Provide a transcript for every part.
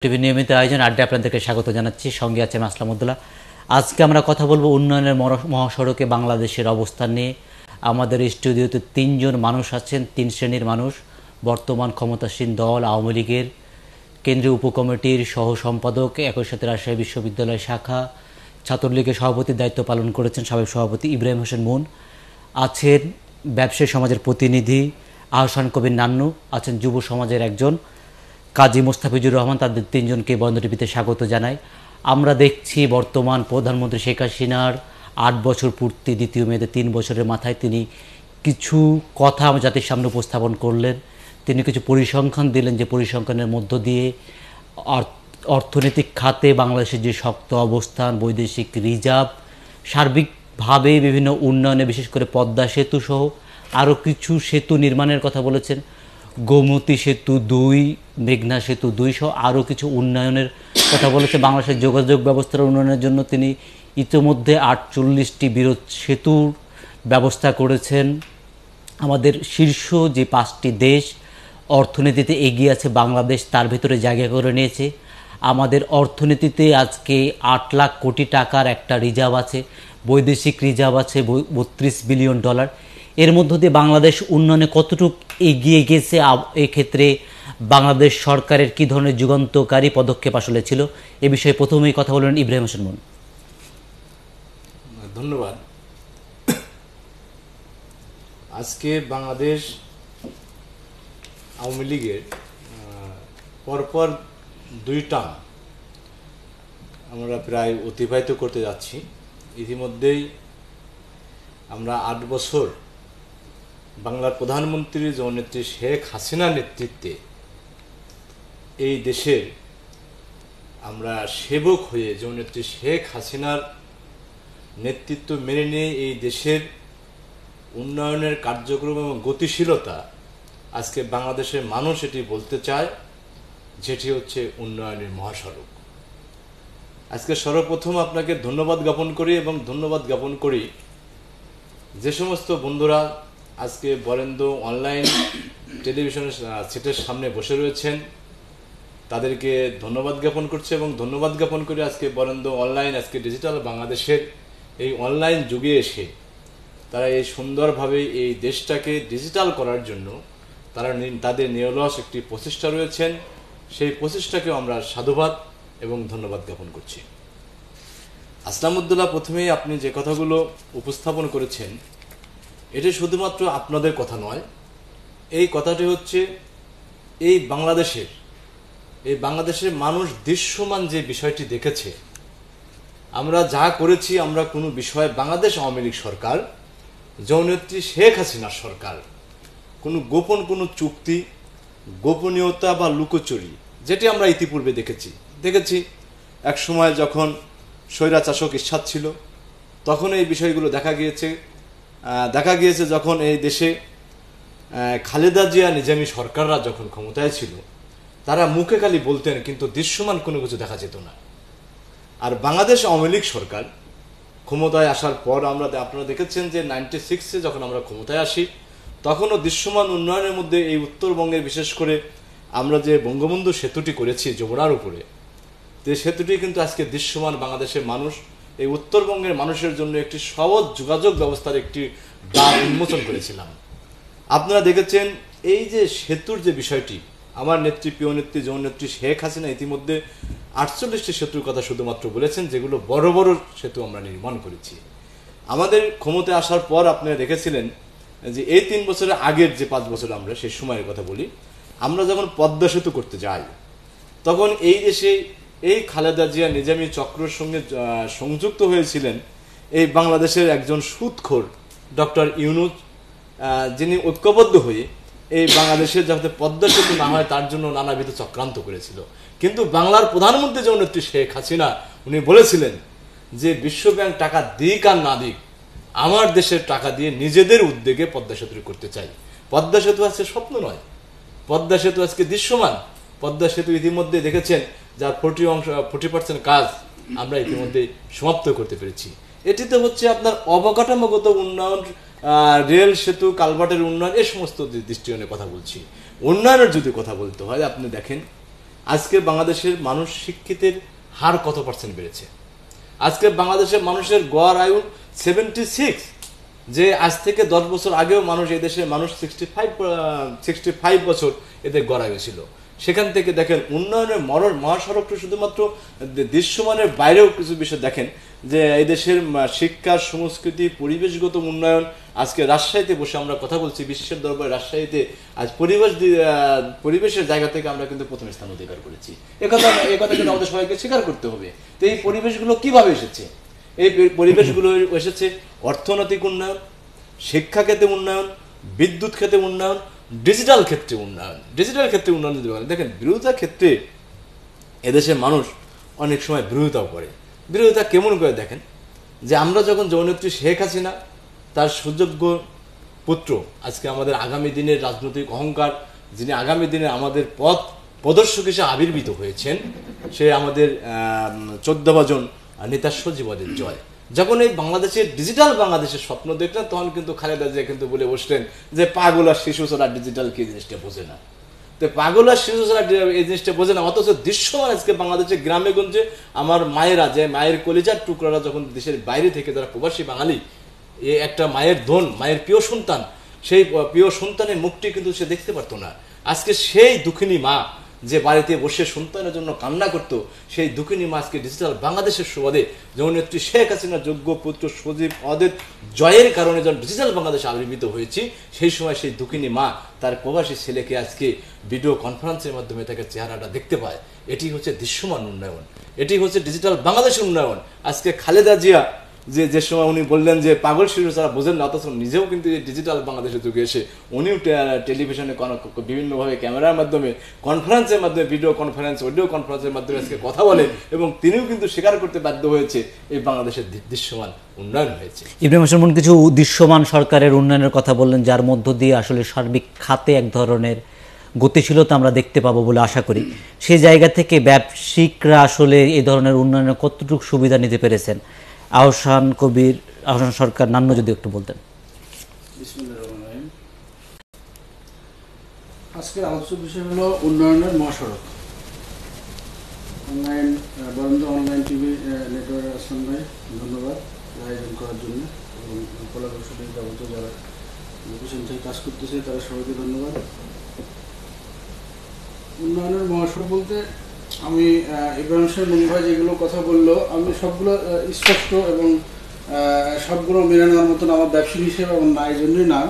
TV নিয়মিত আয়োজন আড্ডা আপনাদেরকে স্বাগত জানাচ্ছি। সঙ্গে আছে আসলামউদ্দৌলা। আজকে আমরা কথা বলবো উন্নয়নের মহাসড়কে বাংলাদেশের অবস্থান নিয়ে। আমাদের স্টুডিওতে তিনজন মানুষ আছেন, তিন শ্রেণীর মানুষ। বর্তমান ক্ষমতাসীন দল আওয়ামী লীগের কেন্দ্রীয় উপকমিটির সহ সম্পাদক, একই সাথে রাজশাহী বিশ্ববিদ্যালয় শাখা ছাত্রলীগের সভাপতির দায়িত্ব পালন করেছেন সাবেক সভাপতি ইব্রাহিম হোসেন মুন। আছেন ব্যবসায়ী সমাজের প্রতিনিধি আহসান কবির নান্নু, আছেন যুব সমাজের একজন কাজী মোস্তাফিজুর রহমান। তাদের তিনজনকে বন্ধ টিভিতে স্বাগত জানাই। আমরা দেখছি বর্তমান প্রধানমন্ত্রী শেখ হাসিনার ৮ বছর পূর্তি, দ্বিতীয় মেয়াদে ৩ বছরের মাথায় তিনি কিছু কথা জাতির সামনে উপস্থাপন করলেন। তিনি কিছু পরিসংখ্যান দিলেন, যে পরিসংখ্যানের মধ্য দিয়ে অর্থনৈতিক খাতে বাংলাদেশের যে শক্ত অবস্থান, বৈদেশিক রিজার্ভ, সার্বিকভাবে বিভিন্ন উন্নয়নে, বিশেষ করে পদ্মা সেতু সহ আরও কিছু সেতু নির্মাণের কথা বলেছেন। গোমতী সেতু ২, মেঘনা সেতু ২ সহ আরও কিছু উন্নয়নের কথা বলেছে। বাংলাদেশের যোগাযোগ ব্যবস্থার উন্নয়নের জন্য তিনি ইতিমধ্যে ৪৮টি বৃহৎ সেতুর ব্যবস্থা করেছেন। আমাদের শীর্ষ যে ৫টি দেশ অর্থনীতিতে এগিয়ে আছে, বাংলাদেশ তার ভেতরে জায়গা করে নিয়েছে। আমাদের অর্থনীতিতে আজকে ৮ লাখ কোটি টাকার একটা রিজার্ভ আছে, বৈদেশিক রিজার্ভ আছে $32 বিলিয়ন। এর মধ্য দিয়ে বাংলাদেশ উন্নয়নে কতটুকু এগিয়ে গেছে, এক্ষেত্রে বাংলাদেশ সরকারের কী ধরনের যুগান্তকারী পদক্ষেপ আসলে ছিল, এ বিষয়ে প্রথমেই কথা বললেন ইব্রাহিম হোসেন মুন। ধন্যবাদ। আজকে বাংলাদেশ আওয়ামী লীগের পরপর ২ টার্ম আমরা প্রায় অতিবাহিত করতে যাচ্ছি। ইতিমধ্যেই আমরা ৮ বছর বাংলার প্রধানমন্ত্রী জননেত্রী শেখ হাসিনার নেতৃত্বে এই দেশের আমরা সেবক হয়ে জননেত্রী শেখ হাসিনার নেতৃত্ব মেনে নিয়ে এই দেশের উন্নয়নের কার্যক্রম এবং গতিশীলতা আজকে বাংলাদেশের মানুষ এটি বলতে চায়, যেটি হচ্ছে উন্নয়নের মহাসড়ক। আজকে সর্বপ্রথম আপনাকে ধন্যবাদ জ্ঞাপন করি, এবং ধন্যবাদ জ্ঞাপন করি যে সমস্ত বন্ধুরা আজকে বরেন্দ্র অনলাইন টেলিভিশনের সেটের সামনে বসে রয়েছেন, তাদেরকে ধন্যবাদ জ্ঞাপন করছে। এবং ধন্যবাদ জ্ঞাপন করে আজকে বরেন্দ্র অনলাইন, আজকে ডিজিটাল বাংলাদেশের এই অনলাইন যুগে এসে তারা এই সুন্দরভাবে এই দেশটাকে ডিজিটাল করার জন্য তাদের নিরলস একটি প্রচেষ্টা রয়েছেন। সেই প্রচেষ্টাকেও আমরা সাধুবাদ এবং ধন্যবাদ জ্ঞাপন করছি। আসলামউদ্দৌলা, প্রথমেই আপনি যে কথাগুলো উপস্থাপন করেছেন, এটি শুধুমাত্র আপনাদের কথা নয়, এই কথাটি হচ্ছে এই বাংলাদেশের মানুষ দৃশ্যমান যে বিষয়টি দেখেছে। আমরা যা করেছি, আমরা কোনো বিষয়ে বাংলাদেশ আওয়ামী লীগ সরকার, জননেত্রী শেখ হাসিনার সরকার কোনো গোপন কোনো চুক্তি, গোপনীয়তা বা লুকোচুরি, যেটি আমরা ইতিপূর্বে দেখেছি এক সময় যখন স্বৈরাচাষক ইরশাদ ছিল, তখন এই বিষয়গুলো দেখা গিয়েছে যখন এই দেশে খালেদা জিয়া নিজামী সরকাররা যখন ক্ষমতায় ছিল, তারা মুখে খালি বলতেন, কিন্তু দৃশ্যমান কোনো কিছু দেখা যেত না। আর বাংলাদেশ আওয়ামী লীগ সরকার ক্ষমতায় আসার পর আপনারা দেখেছেন যে 96-এ যখন আমরা ক্ষমতায় আসি, তখনও দৃশ্যমান উন্নয়নের মধ্যে এই উত্তরবঙ্গের, বিশেষ করে আমরা যে বঙ্গবন্ধু সেতুটি করেছি যমুনার উপরে, যে সেতুটি কিন্তু আজকে দৃশ্যমান বাংলাদেশের মানুষ, এই উত্তরবঙ্গের মানুষের জন্য একটি সহজ যোগাযোগ ব্যবস্থার একটি দ্বার উন্মোচন করেছিলাম। আপনারা দেখেছেন এই যে সেতুর যে বিষয়টি, আমার প্রিয় নেত্রী জননেত্রী শেখ হাসিনা ইতিমধ্যে ৪৮টি সেতুর কথা শুধুমাত্র বলেছেন, যেগুলো বড় বড় সেতু আমরা নির্মাণ করেছি। আমাদের ক্ষমতায় আসার পর আপনারা দেখেছিলেন যে এই ৩ বছরের আগের যে ৫ বছর, আমরা সেই সময়ের কথা বলি, আমরা যখন পদ্মা সেতু করতে যাই, তখন এই দেশে এই খালেদা জিয়া নিজামী চক্রের সঙ্গে সংযুক্ত হয়েছিলেন এই বাংলাদেশের একজন সুদখোর ডক্টর ইউনূস, যিনি ঐক্যবদ্ধ হয়ে এই বাংলাদেশের যাতে পদ্মা সেতু না হয় তার জন্য নানাবিধ চক্রান্ত করেছিল। কিন্তু বাংলার প্রধানমন্ত্রী জননেত্রী শেখ হাসিনা উনি বলেছিলেন যে বিশ্বব্যাংক টাকা দিক আর না দিক, আমার দেশের টাকা দিয়ে নিজেদের উদ্যোগে পদ্মা সেতু করতে চাই। পদ্মা সেতু আজকে স্বপ্ন নয়, পদ্মা সেতু আজকে দৃশ্যমান। পদ্মা সেতু ইতিমধ্যে দেখেছেন যার 40% কাজ আমরা ইতিমধ্যে সমাপ্ত করতে পেরেছি। এটিতে হচ্ছে আপনার অবকাঠামোগত উন্নয়ন, রেল, সেতু, কালভার্টের উন্নয়ন, এই সমস্ত দৃষ্টিকোণে কথা বলছি। উন্নয়নের যদি কথা বলতে হয়, আপনি দেখেন আজকে বাংলাদেশের মানুষ শিক্ষিতের হার কত পার্সেন্ট বেড়েছে? আজকে বাংলাদেশের মানুষের গড় আয়ু 76, যে আজ থেকে 10 বছর আগেও মানুষ এই দেশের মানুষ 65 বছর এদের গড় আয়ু ছিল। সেখান থেকে দেখেন উন্নয়নের মহাসড়কটা শুধুমাত্র দৃশ্যমানের বাইরেও কিছু বিষয় দেখেন যে এই দেশের শিক্ষা, সংস্কৃতি, পরিবেশগত উন্নয়ন। আজকে রাজশাহীতে বসে আমরা কথা বলছি, বিশ্বের দরবারে রাজশাহীতে আজ পরিবেশের জায়গা থেকে আমরা কিন্তু প্রথম স্থান অধিকার করেছি। একথা কিন্তু আমাদের সবাইকে স্বীকার করতে হবে। তো এই পরিবেশগুলো কিভাবে এসেছে? এই পরিবেশগুলো এসেছে অর্থনৈতিক উন্নয়ন, শিক্ষা ক্ষেত্রে উন্নয়ন, বিদ্যুৎ ক্ষেত্রে উন্নয়ন, ডিজিটাল ক্ষেত্রে উন্নয়ন। ডিজিটাল ক্ষেত্রে উন্নয়ন যদি বলেন, দেখেন বিরোধিতার ক্ষেত্রে এদেশের মানুষ অনেক সময় বিরোধিতাও করে। বিরোধিতা কেমন করে দেখেন, যে আমরা যখন জননেত্রী শেখ হাসিনা তার সুযোগ্য পুত্র, আজকে আমাদের আগামী দিনের রাজনৈতিক অহংকার, যিনি আগামী দিনে আমাদের প্রদর্শক হিসেবে আবির্ভূত হয়েছেন, সে আমাদের 14 জন নেতা সজীবদের জয়। যখন এই বাংলাদেশের ডিজিটাল বাংলাদেশের স্বপ্ন দেখলেন, তখন কিন্তু খালেদা জিয়া কিন্তু বলে বসলেন যে পাগল আর শিশু ছাড়া ডিজিটাল কি জিনিসটা বোঝে না। তো পাগল আর শিশু ছাড়া এই জিনিসটা বোঝে না, অথচ দৃশ্যমান আজকে বাংলাদেশের গ্রামে গঞ্জে আমার মায়েরা, যে মায়ের কলিজার টুকরারা যখন দেশের বাইরে থেকে যারা প্রবাসী বাঙালি, এ একটা মায়ের ধন, মায়ের প্রিয় সন্তান, সেই প্রিয় সন্তানের মুখটি কিন্তু সে দেখতে পারতো না। আজকে সেই দুঃখিনী মা যে বাড়িতে বসে সন্তানের জন্য কান্না করতো, সেই দুঃখিনী মা আজকে ডিজিটাল বাংলাদেশের সুবাদে জননেত্রী শেখ হাসিনার যোগ্য পুত্র সজীব অদের জয়ের কারণে যখন ডিজিটাল বাংলাদেশে আবির্ভূত হয়েছি, সেই সময় সেই দুঃখিনী মা তার প্রবাসী ছেলেকে আজকে ভিডিও কনফারেন্সের মাধ্যমে তাকে চেহারাটা দেখতে পায়। এটি হচ্ছে দৃশ্যমান উন্নয়ন, এটি হচ্ছে ডিজিটাল বাংলাদেশের উন্নয়ন। আজকে খালেদা জিয়া যে সময় উনি বললেন যে পাগল শিশু যারা বোঝেন না, অথচ নিজেও কিন্তু ডিজিটাল বাংলাদেশের যুগে এসে উনিও টেলিভিশনে বিভিন্নভাবে ক্যামেরার মাধ্যমে, কনফারেন্সের মাধ্যমে, ভিডিও কনফারেন্স, অডিও কনফারেন্সের মাধ্যমে আজকে কথা বলে, এবং তিনিও কিন্তু স্বীকার করতে বাধ্য হয়েছে এই বাংলাদেশের দৃশ্যমান উন্নয়ন হয়েছে। ইব্রাহিম হোসেন কিছু দৃশ্যমান সরকারের উন্নয়নের কথা বললেন, যার মধ্য দিয়ে আসলে সার্বিক খাতে এক ধরনের গতিশীলতা আমরা দেখতে পাবো বলে আশা করি। সেই জায়গা থেকে ব্যবসায়িকরা আসলে এই ধরনের উন্নয়নের কতটুকু সুবিধা নিতে পেরেছেন? আহসান সরকার নান্য যদি একটু বলতেন। আজকের আলোচ্য বিষয় হলো উন্নয়নের মহাসড়ক। Barendra online TV network Ahsan ভাই, ধন্যবাদ আয়োজন করার জন্য, এবং কলা কৌশলের যাবতীয় যারা পিছন থেকে কাজ করতেছে তারা সবাইকে ধন্যবাদ। উন্নয়নের মহাসড়ক বলতে আমি ইব্রাহিম হোসেন মুনি ভাই যেগুলো কথা বললো, আমি সবগুলো স্পষ্ট এবং সবগুলো মেনে নেওয়ার মতন আমার ব্যবসায়ী হিসেবে এবং না, এই জন্যই না।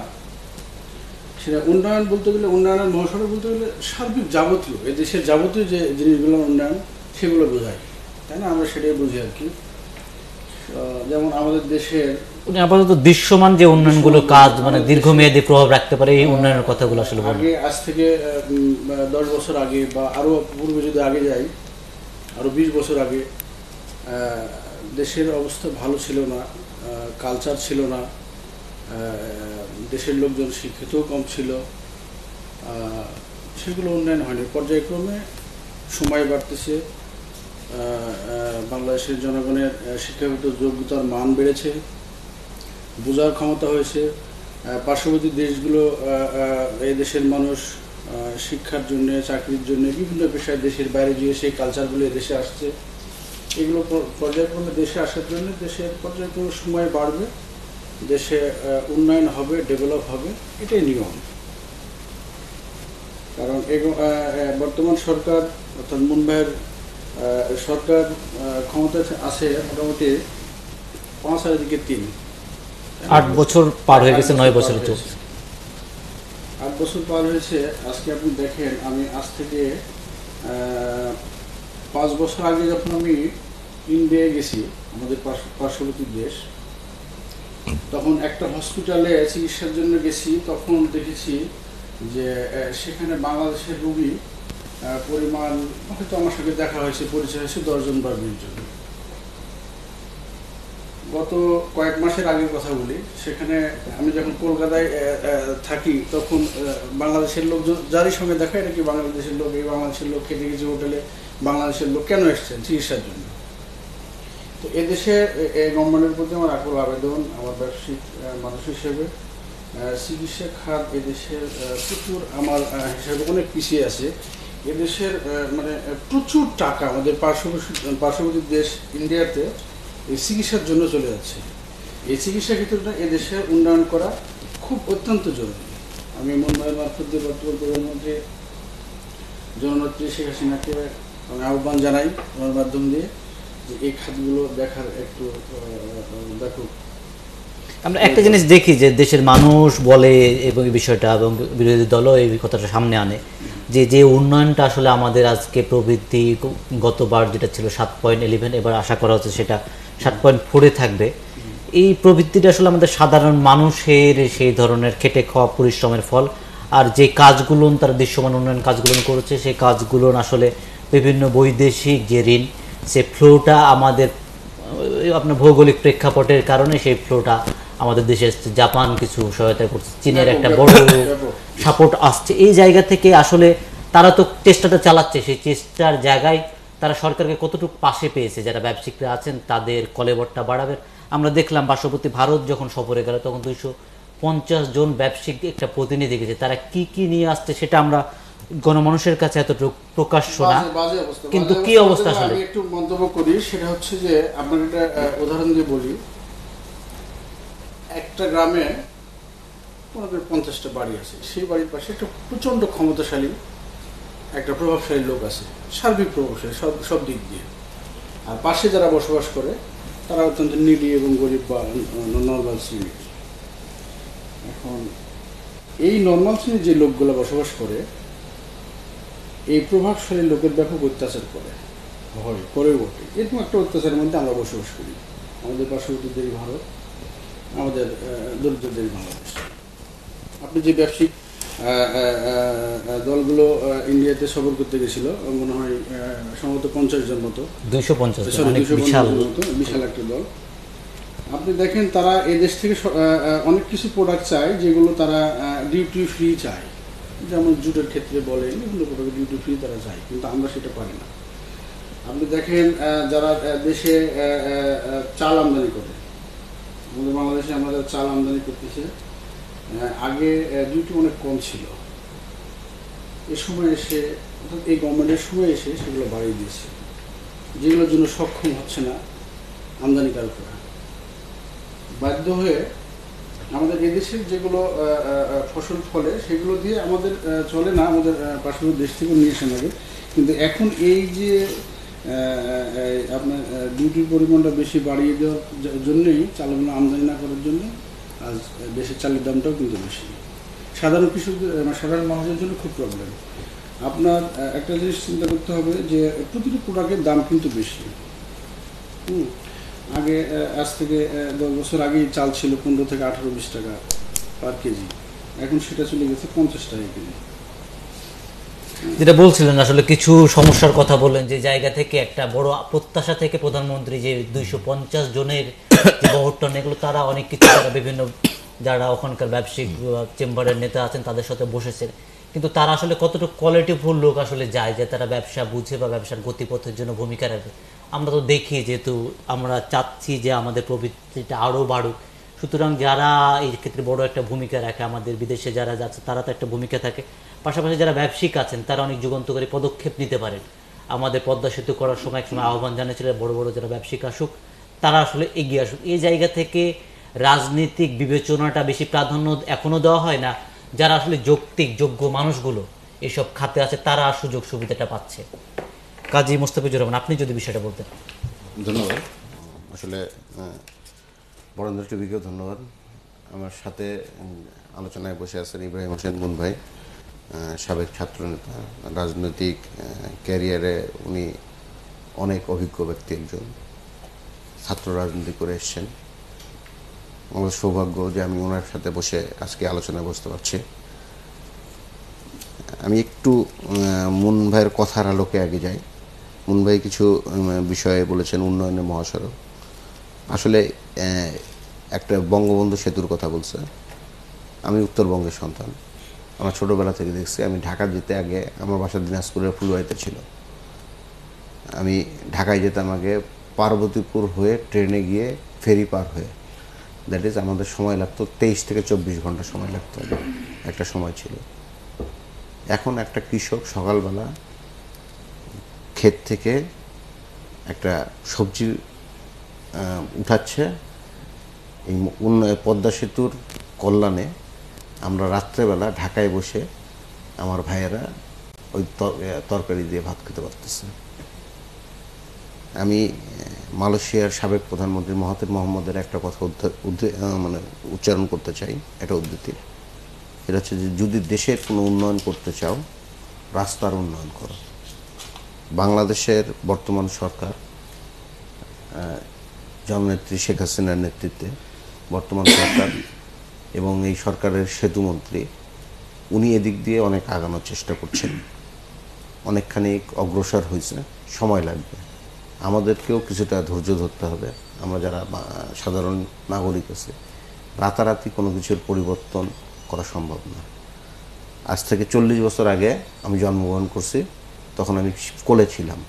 সেটা উন্নয়ন বলতে গেলে, উন্নয়নের মহাসড়ক বলতে গেলে সার্বিক যাবতীয় এই দেশের যাবতীয় যে জিনিসগুলো উন্নয়ন, সেগুলো বোঝায়, তাই না? আমরা সেটাই বুঝি আর কি। যেমন আমাদের দেশের আপাতত দৃশ্যমান যে উন্নয়নগুলো কাজ মানে দীর্ঘমেয়াদী প্রভাব রাখতে পারে, এই উন্নয়নের কথাগুলো আসলে আগে, আজ থেকে 10 বছর আগে বা আরো পূর্বে যদি আগে যাই, আরো 20 বছর আগে দেশের অবস্থা ভালো ছিল না, কালচার ছিল না, দেশের লোকজন শিক্ষিত কম ছিল, সেগুলো উন্নয়ন হয়নি। পর্যায়ক্রমে সময় বাড়তেছে, বাংলাদেশের জনগণের শিক্ষাগত যোগ্যতার মান বেড়েছে, বোঝার ক্ষমতা হয়েছে। পার্শ্ববর্তী দেশগুলো, এই দেশের মানুষ শিক্ষার জন্য, চাকরির জন্য, বিভিন্ন পেশায় দেশের বাইরে গিয়ে সেই কালচারগুলো দেশে আসছে। এগুলো পর্যায়ক্রমে দেশে আসার জন্য দেশের পর্যায়ক্রমে সময় বাড়বে, দেশে উন্নয়ন হবে, ডেভেলপ হবে, এটাই নিয়ম। কারণ বর্তমান সরকার অর্থাৎ মুন ভাইয়ের সরকার ক্ষমতা আছে মোটামুটি 5 আর দিকে 3, 8 বছর পার হয়ে গেছে, 9 বছর চলছে। 8 বছর পার হয়েছে। আজকে আপনি দেখেন, আমি আজ থেকে 5 বছর আগে যখন আমি ইন্ডিয়া গেছি, আমাদের পার্শ্ববর্তী দেশ, তখন একটা হসপিটালে চিকিৎসার জন্য গেছি। তখন দেখেছি যে সেখানে বাংলাদেশের রোগী পরিমাণ, হয়তো আমার সঙ্গে দেখা হয়েছে, পরিচয় হয়েছে 10 জন বা 20 জন। গত কয়েক মাসের আগের কথা বলি, সেখানে আমি যখন কলকাতায় থাকি, তখন বাংলাদেশের লোকজন যারই সঙ্গে দেখা, এটা কি বাংলাদেশের লোক, এই বাংলাদেশের লোক খেতে গেছে হোটেলে, বাংলাদেশের লোক কেন এসছেন? চিকিৎসার জন্য। তো এদেশে এই গভর্নমেন্টের প্রতি আমার আকুল আবেদন, আমার ব্যবসায়িক মানুষ হিসেবে, চিকিৎসা খাত এদেশের প্রচুর আমার হিসাবে অনেক পিছিয়ে আছে। এদেশের মানে প্রচুর টাকা আমাদের পার্শ্ববর্তী দেশ ইন্ডিয়াতে এই চিকিৎসার জন্য চলে যাচ্ছে। এই চিকিৎসা ক্ষেত্রটা এদেশের উন্নয়ন করা খুব অত্যন্ত জরুরি। আমি মন্ত্রণালয়ের মারফত দিয়ে বর্তমান প্রধানমন্ত্রী জননেত্রী শেখ হাসিনাকে আমি আহ্বান জানাই আমার মাধ্যম দিয়ে যে এই খাতগুলো দেখার একটু ব্যাপক। আমরা একটা জিনিস দেখি যে দেশের মানুষ বলে এবং এই বিষয়টা এবং বিরোধী দলও এই কথাটা সামনে আনে যে যে উন্নয়নটা আসলে আমাদের আজকে প্রবৃদ্ধি গতবার যেটা ছিল 7.11, এবার আশা করা হচ্ছে সেটা 7.4 থাকবে। এই প্রবৃত্তিটা আসলে আমাদের সাধারণ মানুষের সেই ধরনের খেটে খাওয়া পরিশ্রমের ফল। আর যে কাজগুলো তারা দৃশ্যমান উন্নয়ন কাজগুলো করেছে সেই কাজগুলো আসলে বিভিন্ন বৈদেশিক যে ঋণ, সে ফ্লোটা আমাদের আপনার ভৌগোলিক প্রেক্ষাপটের কারণে সেই ফ্লোটা আমাদের দেশে আসছে। জাপান কিছু সহায়তা করছে, চীনের একটা বড় সাপোর্ট আসছে। এই জায়গা থেকে আসলে তারা তো চেষ্টাটা চালাচ্ছে, সেই চেষ্টার জায়গায় তারা সরকারকে কতটুকু পাশে পেয়েছে, যারা ব্যবসায়িকরা আছেন তাদের কলেবরটা বাড়াবে। আমরা দেখলাম পার্শ্ববর্তী ভারত যখন সফরে গেল তখন 250 জন ব্যবসায়িক একটা প্রতিনিধি গেছে, তারা কি কি নিয়ে আসছে সেটা আমরা গণমানুষের কাছে এতটুকু প্রকাশ্য না, কিন্তু কি অবস্থা আসলে আমি একটু মন্তব্য করি। সেটা হচ্ছে যে আপনাকে একটা উদাহরণ দিয়ে বলি। একটা গ্রামে 50টা বাড়ি আছে, সেই বাড়ির পাশে একটা প্রচন্ড ক্ষমতাশালী একটা প্রভাবশালী লোক আছে, সার্বিক প্রভাবশালী সব দিক দিয়ে। আর পাশে যারা বসবাস করে তারা অত্যন্ত নিডি এবং গরিব বা নর্মাল শ্রেণীর। এখন এই নর্মাল শ্রেণীর যে লোকগুলো বসবাস করে এই প্রভাবশালী লোকের ব্যাপক অত্যাচার করে বটে। এরকম একটা অত্যাচারের মধ্যে আমরা বসবাস করি। আমাদের পার্শ্ববর্তী দেশ ভারত, আমাদের দরিদ্র দেশ বাংলাদেশ। আপনি যে ব্যবসায়িক দলগুলো ইন্ডিয়াতে সফর করতে গেছিল মনে হয় সম্ভবত 50 জন মতো, 250 মতো, বিশাল একটা দল। আপনি দেখেন তারা এই দেশ থেকে অনেক কিছু প্রোডাক্ট চায় যেগুলো তারা ডিউটি ফ্রি চায়, যেমন জুটের ক্ষেত্রে বলেন বিভিন্ন প্রোডাক্ট ডিউটি ফ্রি তারা চায়, কিন্তু আমরা সেটা পারি না। আপনি দেখেন যারা দেশে চাল আমদানি করে, আমাদের বাংলাদেশে আমরা চাল আমদানি করতেছে, আগে ডিউটি অনেক কম ছিল, এ সময় এসে অর্থাৎ এই গভর্নমেন্টের সময় এসে সেগুলো বাড়িয়ে দিয়েছে, যেগুলোর জন্য সক্ষম হচ্ছে না আমদানিকারকরা। বাধ্য হয়ে আমাদের এদেশের যেগুলো ফসল ফলে সেগুলো দিয়ে আমাদের চলে না, আমাদের পার্শ্ববর্তী দেশ থেকে নিয়ে আসা লাগে। কিন্তু এখন এই যে আপনার ডিউটির পরিমাণটা বেশি বাড়িয়ে দেওয়ার জন্যই, চালগুলো আমদানি না করার জন্য আজ দেশের চালের দামটাও কিন্তু বেশি। সাধারণ কৃষকদের সাধারণ মানুষের জন্য খুব প্রবলেম। আপনার একটা জিনিস চিন্তা করতে হবে যে প্রতিটি প্রোডাক্টের দাম কিন্তু বেশি। আগে আজ থেকে 10 বছর আগেই চাল ছিল 15 থেকে 18-20 টাকা পার কেজি, এখন সেটা চলে গেছে 50 টাকা কেজি। যেটা বলছিলেন আসলে কিছু সমস্যার কথা বললেন, যে জায়গা থেকে একটা বড় প্রত্যাশা থেকে প্রধানমন্ত্রী যে 250 জনের যে বহরটন, এগুলো তারা অনেক কিছু তারা বিভিন্ন যারা ওখানকার ব্যবসায়িক চেম্বারের নেতা আছেন তাদের সাথে বসেছেন, কিন্তু তারা আসলে কতটুকু কোয়ালিটিফুল লোক আসলে যায় যে তারা ব্যবসা বুঝে বা ব্যবসার গতিপথের জন্য ভূমিকা রাখে। আমরা তো দেখি যেহেতু আমরা চাচ্ছি যে আমাদের প্রবৃত্তিটা আরও বাড়ুক, সুতরাং যারা এই ক্ষেত্রে বড় একটা ভূমিকা রাখে, আমাদের বিদেশে যারা যাচ্ছে তারা তো একটা ভূমিকা থাকে, পাশাপাশি যারা ব্যবসায়িক আছেন তারা অনেক যুগান্তকারী পদক্ষেপ নিতে পারেন। আমাদের পদ্মা সেতু করার সময় একসময় আহ্বান জানিয়েছিলেন বড় বড় যারা ব্যবসায়িক আসুক, তারা আসলে এগিয়ে আসুক। এই জায়গা থেকে রাজনৈতিক বিবেচনাটা বেশি প্রাধান্য এখনও দেওয়া হয় না, যারা আসলে যৌক্তিক যোগ্য মানুষগুলো এসব খাতে আছে তারা সুযোগ সুবিধাটা পাচ্ছে। কাজী মোস্তাফিজুর রহমান, আপনি যদি বিষয়টা বলতেন। ধন্যবাদ। আসলে বরেন্দ্র টিভিকেও ধন্যবাদ। আমার সাথে আলোচনায় বসে আছেন ইব্রাহিম হোসেন মুন ভাই, সাবেক ছাত্রনেতা, রাজনৈতিক ক্যারিয়ারে উনি অনেক অভিজ্ঞ ব্যক্তি, একজন ছাত্র রাজনীতি করে এসছেন। আমার সৌভাগ্য যে আমি ওনার সাথে বসে আজকে আলোচনায় বসতে পারছি। আমি একটু মুন ভাইয়ের কথার আলোকে আগে যাই। মুন ভাই কিছু বিষয়ে বলেছেন, উন্নয়নের মহাসড়ক। আসলে একটা বঙ্গবন্ধু সেতুর কথা বলছে। আমি উত্তরবঙ্গের সন্তান, আমার ছোটোবেলা থেকে দেখছি। আমি ঢাকা যেতে আগে আমার বাসা দিনাজপুরের ফুলবাড়িতে ছিল। আমি ঢাকায় যেতাম আগে পার্বতীপুর হয়ে ট্রেনে গিয়ে ফেরি পার হয়ে, দ্যাট ইজ আমাদের সময় লাগতো 23 থেকে 24 ঘন্টা সময় লাগতো, একটা সময় ছিল। এখন একটা কৃষক সকালবেলা ক্ষেত থেকে একটা সবজি উঠাচ্ছে। এই পদ্মা সেতুর কল্যাণে আমরা রাত্রেবেলা ঢাকায় বসে আমার ভাইয়েরা ওই তরকারি দিয়ে ভাত খেতে পারতেছে। আমি মালয়েশিয়ার সাবেক প্রধানমন্ত্রী মহাতির মোহাম্মদের একটা কথা মানে উচ্চারণ করতে চাই, এটা উদ্ধৃতি। এটা হচ্ছে যে যদি দেশের কোনো উন্নয়ন করতে চাও, রাস্তার উন্নয়ন করো। বাংলাদেশের বর্তমান সরকার জননেত্রী শেখ হাসিনার নেতৃত্বে বর্তমান সরকার এবং এই সরকারের সেতুমন্ত্রী উনি এদিক দিয়ে অনেক আগানোর চেষ্টা করছেন, অনেকখানি অগ্রসর হয়েছে, সময় লাগবে। আমাদেরকেও কিছুটা ধৈর্য ধরতে হবে। আমরা যারা সাধারণ নাগরিক আছে, রাতারাতি কোনো কিছুর পরিবর্তন করা সম্ভব না। আজ থেকে 40 বছর আগে আমি জন্মগ্রহণ করছি, তখন আমি কোলে ছিলাম।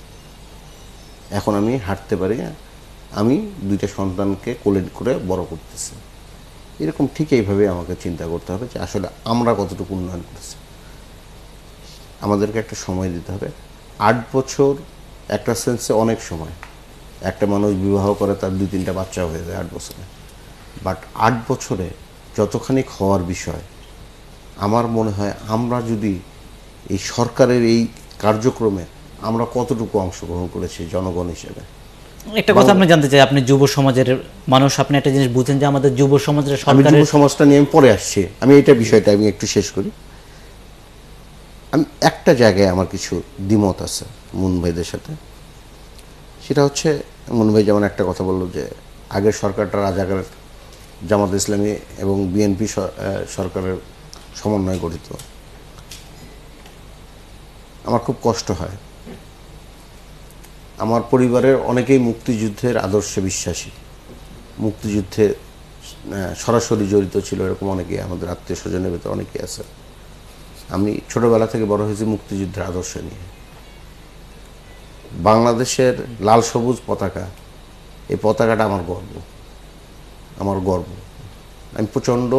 এখন আমি হাঁটতে পারি, আমি 2টা সন্তানকে কোলে করে বড় করতেছি। এরকম ঠিক এইভাবে আমাকে চিন্তা করতে হবে যে আসলে আমরা কতটুকু উন্নয়ন করেছি। আমাদেরকে একটা সময় দিতে হবে। 8 বছর একটা সেন্সে অনেক সময়। একটা মানুষ বিবাহ করে, তার 2-3টা বাচ্চা হয়ে যায় 8 বছরে। বাট 8 বছরে যতখানি হওয়ার বিষয়, আমার মনে হয় আমরা যদি এই সরকারের এই কার্যক্রমে আমরা কতটুকু অংশগ্রহণ করেছি জনগণ হিসেবে। একটা কথা আপনি জানতে চাই, আপনি যুব সমাজের মানুষ, আপনি একটা জিনিস বুঝেন যে আমাদের যুব সমাজের আমি সরকারের যুব সমাজটা নিয়ে আমি পরে আসছি, আমি এটা বিষয়টা আমি একটু শেষ করি। আমি একটা জায়গায় আমার কিছু দ্বিমত আছে মুন ভাইদের সাথে। সেটা হচ্ছে, মুন ভাই যেমন একটা কথা বললো যে আগের সরকারটা রাজাকার, জামাত ইসলামী এবং বিএনপি সরকারের সমন্বয়ে গঠিত। আমার খুব কষ্ট হয়। আমার পরিবারের অনেকেই মুক্তিযুদ্ধের আদর্শে বিশ্বাসী, মুক্তিযুদ্ধে সরাসরি জড়িত ছিল, এরকম অনেকেই আমাদের আত্মীয় স্বজনের ভেতরে অনেকেই আছে। আমি ছোটবেলা থেকে বড় হয়েছি মুক্তিযুদ্ধের আদর্শ নিয়ে। বাংলাদেশের লাল সবুজ পতাকা, এই পতাকাটা আমার গর্ব, আমার গর্ব। আমি প্রচণ্ড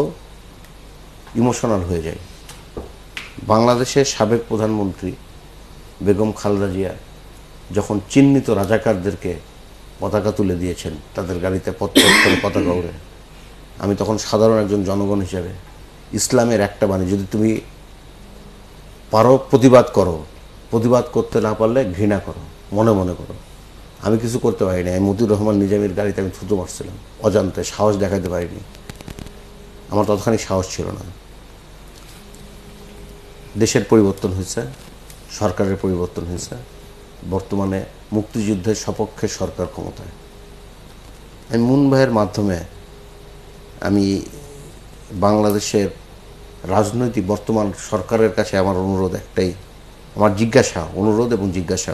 ইমোশনাল হয়ে যাই। বাংলাদেশের সাবেক প্রধানমন্ত্রী বেগম খালেদা জিয়া যখন চিহ্নিত রাজাকারদেরকে পতাকা তুলে দিয়েছেন, তাদের গাড়িতে পথ করে পতাকা উড়ে, আমি তখন সাধারণ একজন জনগণ হিসেবে ইসলামের একটা বাণী, যদি তুমি পারো প্রতিবাদ করো, প্রতিবাদ করতে না পারলে ঘৃণা করো, মনে মনে করো। আমি কিছু করতে পারিনি। আমি মতিউর রহমান নিজামীর গাড়িতে আমি থুতু মারছিলাম অজান্তে, সাহস দেখাতে পারিনি, আমার ততখানি সাহস ছিল না। দেশের পরিবর্তন হয়েছে, সরকারের পরিবর্তন হয়েছে, বর্তমানে মুক্তিযুদ্ধের সপক্ষে সরকার ক্ষমতায়। আমি মুন ভাইয়ের মাধ্যমে আমি বাংলাদেশের রাজনৈতিক বর্তমান সরকারের কাছে আমার অনুরোধ একটাই, আমার জিজ্ঞাসা, অনুরোধ এবং জিজ্ঞাসা।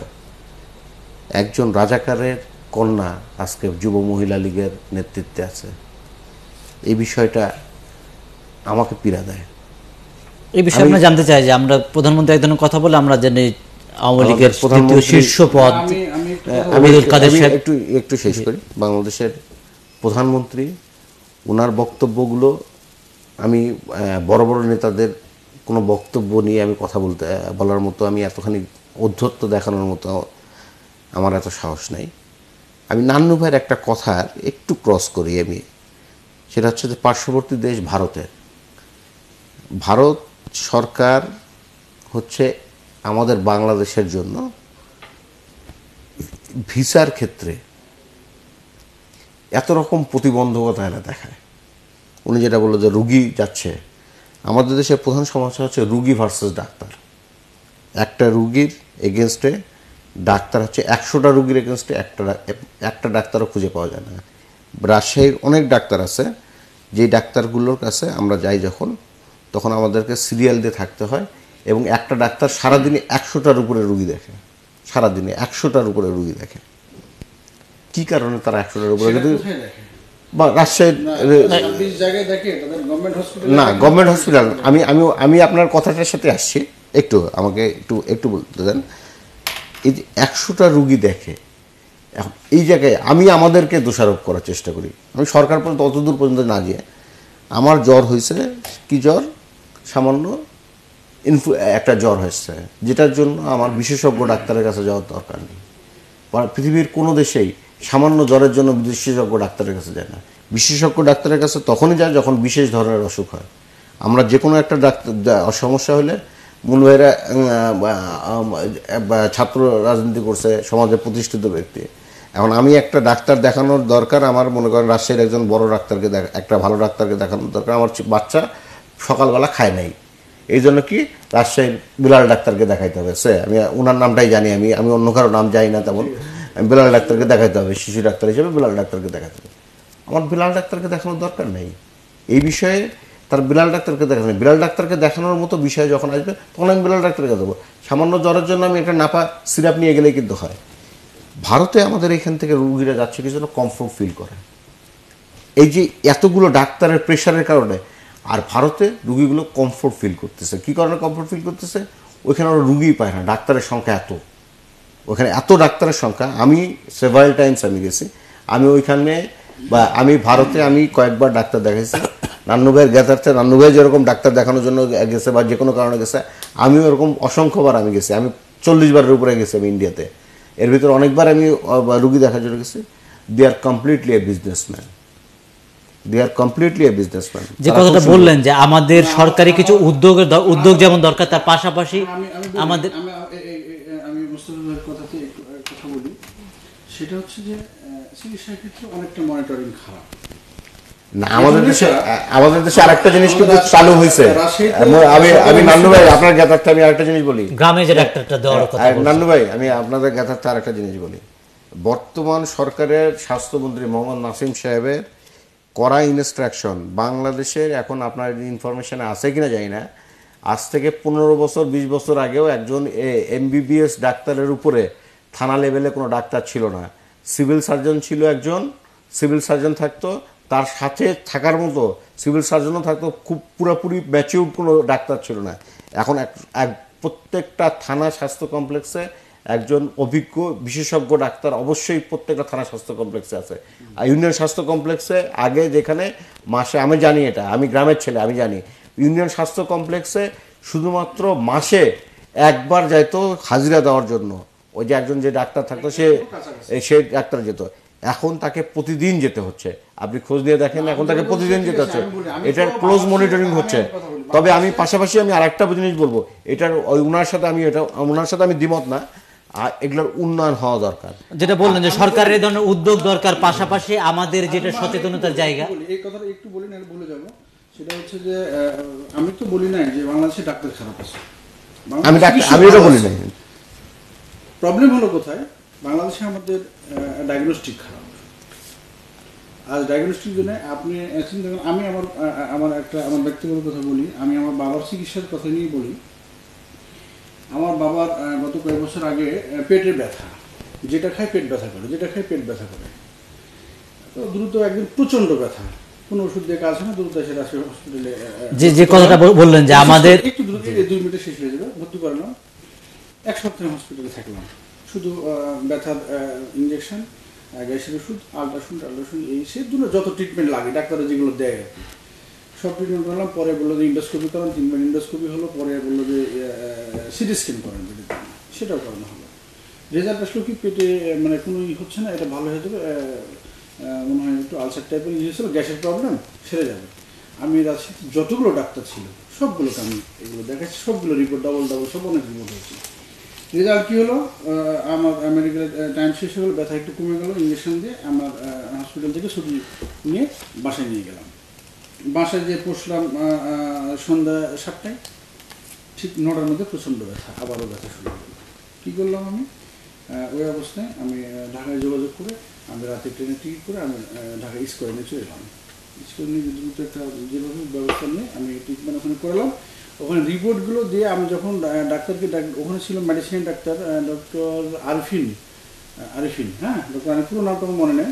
একজন রাজাকারের কন্যা আজকে যুব মহিলা লীগের নেতৃত্বে আছে, এই বিষয়টা আমাকে পীড়া দেয়। এই বিষয়ে আমরা জানতে চাই যে আমরা প্রধানমন্ত্রী এক ধরনের কথা বলে আমরা জানি আওয়ামী লীগের তৃতীয় শীর্ষ পদ আমি একটু শেষ করি। বাংলাদেশের প্রধানমন্ত্রী, ওনার বক্তব্যগুলো, আমি বড় বড় নেতাদের কোনো বক্তব্য নিয়ে আমি কথা বলার মতো, আমি এতখানি ঔদ্ধত্য দেখানোর মতো আমার এত সাহস নাই। আমি নান্নু ভাইয়ের একটা কথার একটু ক্রস করি আমি, সেটা হচ্ছে যে পার্শ্ববর্তী দেশ ভারতের, ভারত সরকার হচ্ছে আমাদের বাংলাদেশের জন্য ভিসার ক্ষেত্রে এত রকম প্রতিবন্ধকতা এরা দেখায়। উনি যেটা বললো যে রুগী যাচ্ছে, আমাদের দেশের প্রধান সমস্যা হচ্ছে রুগী ভার্সেস ডাক্তার। একটা রুগীর এগেনস্টে ডাক্তার হচ্ছে 100টা রুগীর এগেনস্টে একটা ডাক্তারও খুঁজে পাওয়া যায় না। রাজশাহীর অনেক ডাক্তার আছে, যে ডাক্তারগুলোর কাছে আমরা যাই যখন, তখন আমাদেরকে সিরিয়াল দিয়ে থাকতে হয়, এবং একটা ডাক্তার সারাদিনে 100টার উপরে রুগী দেখে, সারাদিনে 100টার উপরে রুগী দেখে। কি কারণে তারা 100টার উপরে? বা রাজশাহীর না, গভর্নমেন্ট হসপিটাল। আমি আপনার কথাটার সাথে আসছি, একটু আমাকে একটু বলতে দেন। এই যে 100টা রুগী দেখে, এখন এই জায়গায় আমি আমাদেরকে দোষারোপ করার চেষ্টা করি। আমি সরকার পর্যন্ত অতদূর পর্যন্ত না গিয়ে, আমার জ্বর হয়েছে, কি জ্বর, সামান্য একটা জ্বর হয়েছে, যেটার জন্য আমার বিশেষজ্ঞ ডাক্তারের কাছে যাওয়ার দরকার নেই। পৃথিবীর কোনো দেশেই সামান্য জ্বরের জন্য বিশেষজ্ঞ ডাক্তারের কাছে যায় না। বিশেষজ্ঞ ডাক্তারের কাছে তখনই যায় যখন বিশেষ ধরনের অসুখ হয়। আমরা যে কোনো একটা সমস্যা হলে মূল ভাইরা ছাত্র রাজনীতি করছে, সমাজে প্রতিষ্ঠিত ব্যক্তি। এখন আমি একটা ডাক্তার দেখানোর দরকার, আমার মনে করেন রাজশাহীর একজন বড় ডাক্তারকে একটা ভালো ডাক্তারকে দেখানোর দরকার। আমার বাচ্চা সকালবেলা খায় নাই, এই জন্য কি রাজশাহীর বিলাল ডাক্তারকে দেখাইতে হবে। আমি ওনার নামটাই জানি, আমি অন্য কারো নাম জানি না তেমন। বিলাল ডাক্তারকে দেখাইতে হবে, শিশু ডাক্তার হিসেবে বিলাল ডাক্তারকে দেখাতে হবে। আমার বিলাল ডাক্তারকে দেখানোর দরকার নেই এই বিষয়ে, তার বিলাল ডাক্তারকে দেখানো। বিলাল ডাক্তারকে দেখানোর মতো বিষয় যখন আসবে তখন আমি বিলাল ডাক্তারকে দেবো। সামান্য জ্বরের জন্য আমি একটা নাপা সিরাপ নিয়ে গেলেই কিন্তু হয়। ভারতে আমাদের এখান থেকে রুগীরা যাচ্ছে কি জন্য? কমফোর্ট ফিল করে। এই যে এতগুলো ডাক্তারের প্রেশারের কারণে, আর ভারতে রুগীগুলো কমফোর্ট ফিল করতেছে। কী কারণে কমফোর্ট ফিল করতেছে? ওইখানে ওরা রুগীই পায় না, ডাক্তারের সংখ্যা এত, ওখানে এত ডাক্তারের সংখ্যা। আমি সেভারাল টাইমস আমি গেছি, আমি ওইখানে বা আমি ভারতে আমি কয়েকবার ডাক্তার দেখাইছি। নান্নু ভাইয়ের জ্ঞাতার্থে, নান্নু ভাই যেরকম ডাক্তার দেখানোর জন্য গেছে বা যে কোনো কারণে গেছে, আমিও এরকম অসংখ্যবার আমি গেছি। আমি 40 বারের উপরে গেছি আমি ইন্ডিয়াতে। এর ভিতরে অনেকবার আমি রুগী দেখার জন্য গেছি। They are completely a businessman, they are completely a businessman. যে কথাটা বললেন যে আমাদের সরকারি কিছু উদ্যোগ যেমন দরকার, তার পাশাপাশি আমাদের আমি মুস্তাফিজের কথাতে একটু কথা বলি। সেটা হচ্ছে যে চিকিৎসার ক্ষেত্রে অনেকটা মনিটরিং খারাপ। না, আমাদের দেশে আরেকটা জিনিস কিন্তু চালু হয়েছে। আমি নান্নু ভাই আপনার জ্ঞাতার্থে আমি আরেকটা জিনিস বলি। গ্রামে যে ডাক্তারটা দেওয়ার কথা, নান্নু ভাই আমি আপনাদের জ্ঞাতার্থে আরেকটা জিনিস বলি। বর্তমান সরকারের স্বাস্থ্যমন্ত্রী মোহাম্মদ নাসিম সাহেবের কড়া ইনস্ট্রাকশন, বাংলাদেশের এখন আপনার ইনফরমেশনে আছে কিনা জানি না, আজ থেকে 15 বছর 20 বছর আগেও একজন MBBS ডাক্তারের উপরে থানা লেভেলে কোনো ডাক্তার ছিল না। সিভিল সার্জন ছিল একজন, সিভিল সার্জন থাকতো, তার সাথে থাকার মতো সিভিল সার্জনও থাকতো, খুব পুরোপুরি ম্যাচিউরড কোনো ডাক্তার ছিল না। এখন প্রত্যেকটা থানা স্বাস্থ্য কমপ্লেক্সে একজন অভিজ্ঞ বিশেষজ্ঞ ডাক্তার অবশ্যই প্রত্যেকটা থানা স্বাস্থ্য কমপ্লেক্সে আছে। আর ইউনিয়ন স্বাস্থ্য কমপ্লেক্সে আগে যেখানে মাসে, আমি জানি এটা, আমি গ্রামের ছেলে, আমি জানি ইউনিয়ন স্বাস্থ্য কমপ্লেক্সে শুধুমাত্র মাসে একবার যাইতো হাজিরা দেওয়ার জন্য। ওই যে একজন যে ডাক্তার থাকতো সে ডাক্তার যেত, এখন তাকে প্রতিদিন যেতে হচ্ছে। আপনি খোঁজ নিয়ে দেখেন, এখন তাকে প্রতিদিন যেতে হচ্ছে। এটার ক্লোজ মনিটরিং হচ্ছে। তবে আমি পাশাপাশি আমি আরেকটা জিনিস বলবো, এটার ওনার সাথে আমি দ্বিমত না, এগুলোর উন্নয়ন হওয়া দরকার। যেটা বললেন যে সরকারের এই ধরনের উদ্যোগ দরকার, পাশাপাশি আমাদের যেটা সচেতনতার জায়গা। এই কথাটা একটু বলি না, বলে যাব। সেটা হচ্ছে যে আমি তো বলি নাই যে বাংলাদেশে ডাক্তার খারাপ আছে, আমি এটা বলি নাই। প্রবলেম হলো কোথায়? বাংলাদেশে আমাদের ডায়াগনস্টিক খারাপ। আর ডায়াগনস্টিক জন্য আপনি চিন্তা করেন, আমি আমার ব্যক্তিগত কথা বলি, আমি আমার বাবার চিকিৎসার কথা নিয়ে বলি। আমার বাবার গত কয়েক বছর আগে পেটের ব্যথা, যেটা খায় পেট ব্যথা করে, যেটা খায় পেট ব্যথা করে, তো দ্রুত একদিন প্রচণ্ড ব্যথা, কোনো ওষুধ দিয়ে কাজ হয় না, দ্রুত এসে রাজশাহী হসপিটালে যে কথাটা বললেন যে আমাদের একটু দ্রুত 2 মিনিটে শেষ হয়ে যাবে, ভর্তি করালাম। 1 সপ্তাহ হসপিটালে থাকলাম, শুধু ব্যথার ইঞ্জেকশন, গ্যাসের ওষুধ, আল্ট্রাসাউন্ড এই সেগুলো যত ট্রিটমেন্ট লাগে ডাক্তাররা যেগুলো দেয় আর কি, সব ট্রিটমেন্ট করলাম। পরে বললো যে ইন্ডোস্কোপি করেন, 3 বার ইন্ডোস্কোপি হলো। পরে বললো যে সিটি স্ক্যান করেন, সেটাও করানো হলো। রেজাল্ট আসলো কি পেটে মানে কোনো হচ্ছে না, এটা ভালো হয়ে যাবে, মনে হয় একটু আলসার টাইপের হয়েছিল, গ্যাসের প্রবলেম সেরে যাবে। আমি রাজশাহীতে যতগুলো ডাক্তার ছিল সবগুলোকে আমি এগুলো দেখাচ্ছি, সবগুলো রিপোর্ট ডাবল সব অনেক রিপোর্ট হয়েছে। রেজাল্ট কী হলো? আমার মেডিকেল টাইম শেষ হয়ে গেলো, ব্যথা একটু কমে গেলো, ইঞ্জেকশন দিয়ে আমার হসপিটাল থেকে ছুটি নিয়ে বাসায় নিয়ে গেলাম। বাসায় যে পৌঁছলাম সন্ধ্যা 7টায়, ঠিক 9টার মধ্যে প্রচণ্ড ব্যথা, আবারও ব্যথা শুরু হলো। কী করলাম আমি? ওই অবস্থায় আমি ঢাকায় যোগাযোগ করে আমি রাতে ট্রেনের টিকিট করে আমি ঢাকা স্কোয়ার নিয়ে চলে এলাম। স্কোয়ার নিয়ে দ্রুত একটা যেভাবে ব্যবস্থা নিয়ে আমি ট্রিটমেন্ট ওখানে করলাম। ওখানে রিপোর্টগুলো দিয়ে আমি যখন ডাক্তারকে ওখানে ছিল মেডিসিন ডাক্তার ডক্টর আরিফিন, হ্যাঁ, ডক্টর আরিফিন, পুরো নামটা মনে নেই,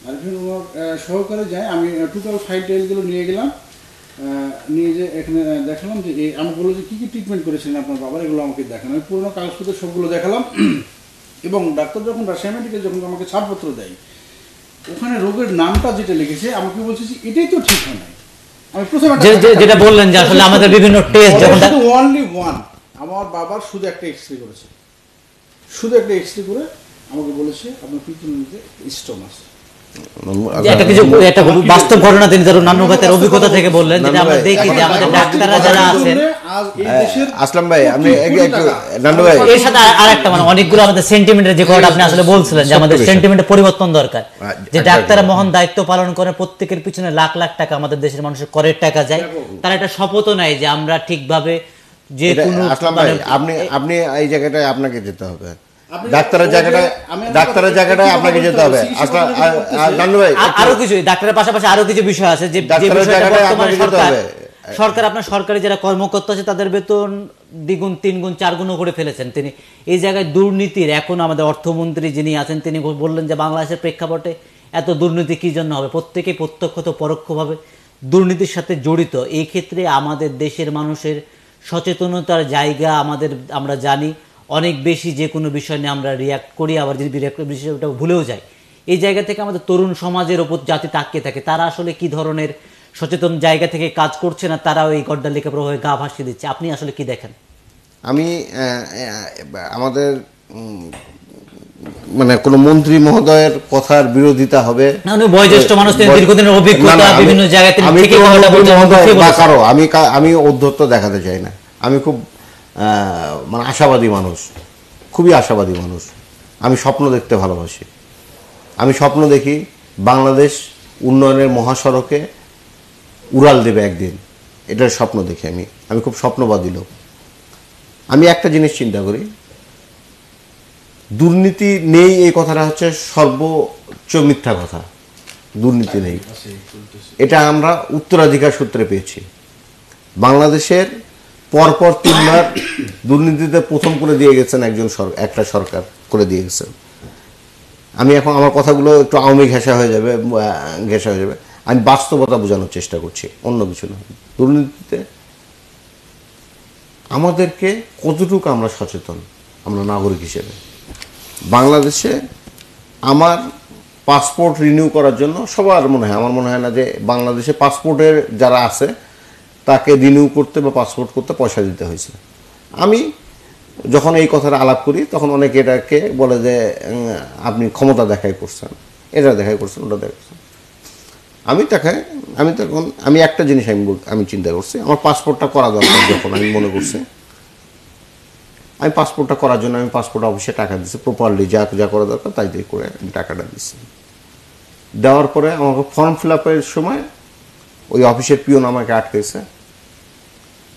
আরিফিন, ওনার সহকারে যাই। আমি টোটাল ফাইল টাইলগুলো নিয়ে গেলাম, নিয়ে যে এখানে দেখালাম যে আমি বললো যে কী কী ট্রিটমেন্ট করেছিলেন আপনার বাবার, এগুলো আমাকে দেখান। আমি পুরোনো কাগজপত্র সবগুলো দেখালাম। এবং ডাক্তার যখন রাজশাহী মেডিকেল যখন আমাকে ছাড়পত্র দেয়, ওখানে রোগের নামটা যেটা লিখেছে আমাকে বলছে যে এটাই তো ঠিক হয় নাই, আমি প্রথমে যেটা বললেন যে আসলে আমাদের বিভিন্ন টেস্ট যখন অনলি ওয়ান, আমার বাবার শুধু একটা এক্সরে করেছে, শুধু একটা এক্সরে করে আমাকে বলেছে আপনার পিছনে স্টোন আছে। একটা বাস্তব ঘটনা তিনি ধরুন নান্নু ভাই তার অভিজ্ঞতা থেকে বললেন, যেটা আমরা দেখি যে আমাদের ডাক্তাররা যারা আছেন। আসলাম ভাই, আপনি একটু নান্নু ভাই, এর সাথে আরেকটা মানে অনেকগুলো আমাদের সেন্টিমেন্টের যে কথা আপনি আসলে বলছিলেন যে আমাদের সেন্টিমেন্টের পরিবর্তন দরকার, যে ডাক্তাররা মহান দায়িত্ব পালন করে, প্রত্যেকের পিছনে লাখ লাখ টাকা আমাদের দেশের মানুষের করের টাকা যায়, তারা একটা শপথও নেয় যে আমরা ঠিকভাবে যে কোনো। আসলাম ভাই, আপনি এই জায়গাটায় আপনাকে যেতে হবে, ডাক্তারের জায়গাটায় আপনাকে যেতে হবে। নান্নু ভাই, আরো কিছু ডাক্তারের পাশাপাশি আরো কিছু বিষয় আছে যে সরকার আপনার সরকারি যারা কর্মকর্তা আছে তাদের বেতন দ্বিগুণ, তিনগুণ, চারগুণও করে ফেলেছেন তিনি। এই জায়গায় দুর্নীতির, এখন আমাদের অর্থমন্ত্রী যিনি আছেন তিনি বললেন যে বাংলাদেশের প্রেক্ষাপটে এত দুর্নীতি কি জন্য হবে, প্রত্যেকেই প্রত্যক্ষ তো পরোক্ষভাবে দুর্নীতির সাথে জড়িত। এই ক্ষেত্রে আমাদের দেশের মানুষের সচেতনতার জায়গা আমরা জানি অনেক বেশি, যে কোনো বিষয় নিয়ে আমরা রিয়াক্ট করি, আবার যদি বিষয়টা ভুলেও যাই। এই জায়গা থেকে আমাদের তরুণ সমাজের ওপর জাতি তাকিয়ে থাকে, তারা আসলে কি ধরনের সচেতন জায়গা থেকে কাজ করছে না, তারাও এই গড্ডার লেখা প্রভাবে গা ভাসিয়ে দিচ্ছে। আপনি আসলে কি দেখেন? আমি আমাদের মানে কোন মন্ত্রী মহোদয়ের কথার বিরোধিতা হবে না, উনি বয়োজ্যেষ্ঠ মানুষ, তিনি দীর্ঘদিনের অভিজ্ঞতা, বিভিন্ন জায়গায় তিনি ঠিকই কথাটা বলছেন। আমি ঔদ্ধত্য দেখাতে চাই না, আমি খুব মানে আশাবাদী মানুষ, খুবই আশাবাদী মানুষ। আমি স্বপ্ন দেখতে ভালোবাসি। আমি স্বপ্ন দেখি বাংলাদেশ উন্নয়নের মহাসড়কে উড়াল দেবে একদিন, এটার স্বপ্ন দেখি আমি খুব স্বপ্নবাদী লোক। আমি একটা জিনিস চিন্তা করি, দুর্নীতি নেই এই কথাটা হচ্ছে সর্বোচ্চ মিথ্যা কথা। দুর্নীতি নেই, এটা আমরা উত্তরাধিকার সূত্রে পেয়েছি। বাংলাদেশের পরপর 3 বার দুর্নীতিতে প্রথম করে দিয়ে গেছেন একটা সরকার করে দিয়ে গেছেন। আমি এখন আমার কথাগুলো একটু আওয়ামী ঘেঁষা হয়ে যাবে। আমি বাস্তবতা বোঝানোর চেষ্টা করছি, অন্য কিছু না। দুর্নীতিতে আমাদেরকে কতটুকু আমরা সচেতন, আমরা নাগরিক হিসেবে। বাংলাদেশে আমার পাসপোর্ট রিনিউ করার জন্য সবার মনে হয়, আমার মনে হয় না যে বাংলাদেশে পাসপোর্টের যারা আছে তাকে রিনিউ করতে বা পাসপোর্ট করতে পয়সা দিতে হয়েছে। আমি যখন এই কথাটা আলাপ করি তখন অনেকে এটাকে বলে যে আপনি ক্ষমতা দেখাই করছেন, এটা দেখাই করছেন, ওটা দেখাই করছেন। আমি একটা জিনিস আমি চিন্তা করছি, আমার পাসপোর্টটা করা দরকার। যখন আমি মনে করছি আমি পাসপোর্টটা করার জন্য আমি পাসপোর্ট অফিসে টাকা দিচ্ছি, প্রপারলি যা করা দরকার তাই দিয়ে করে আমি টাকাটা দিচ্ছি। দেওয়ার পরে আমাকে ফর্ম ফিল আপের সময় ওই অফিসের পিওন আমাকে আটকেছে।